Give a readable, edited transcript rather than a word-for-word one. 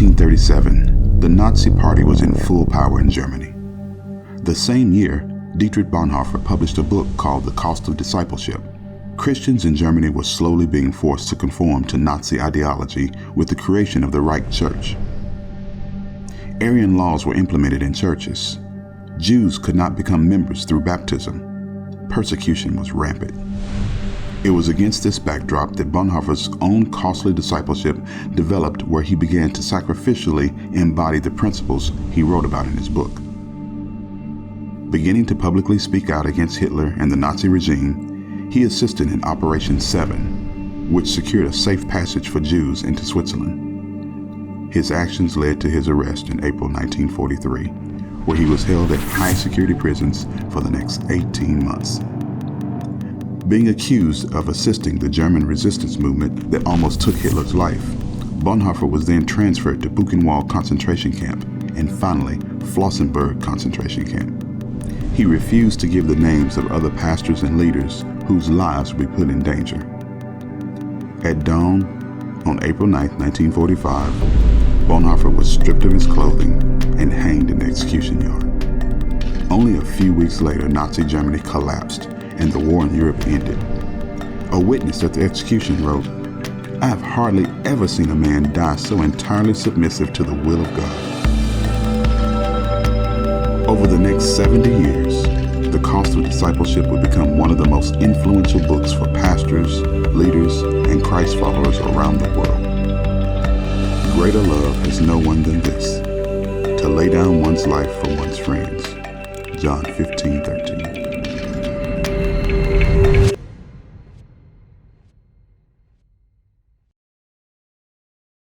1837, the Nazi Party was in full power in Germany. The same year, Dietrich Bonhoeffer published a book called The Cost of Discipleship. Christians in Germany were slowly being forced to conform to Nazi ideology with the creation of the Reich Church. Arian laws were implemented in churches. Jews could not become members through baptism. Persecution was rampant. It was against this backdrop that Bonhoeffer's own costly discipleship developed, where he began to sacrificially embody the principles he wrote about in his book. Beginning to publicly speak out against Hitler and the Nazi regime, he assisted in Operation 7, which secured a safe passage for Jews into Switzerland. His actions led to his arrest in April 1943, where he was held at high-security prisons for the next 18 months. Being accused of assisting the German resistance movement that almost took Hitler's life, Bonhoeffer was then transferred to Buchenwald concentration camp and finally Flossenburg concentration camp. He refused to give the names of other pastors and leaders whose lives would be put in danger. At dawn on April 9, 1945, Bonhoeffer was stripped of his clothing and hanged in the execution yard. Only a few weeks later, Nazi Germany collapsed and the war in Europe ended. A witness at the execution wrote, "I have hardly ever seen a man die so entirely submissive to the will of God." Over the next 70 years, The Cost of Discipleship would become one of the most influential books for pastors, leaders, and Christ followers around the world. Greater love has no one than this, to lay down one's life for one's friends. John 15:13.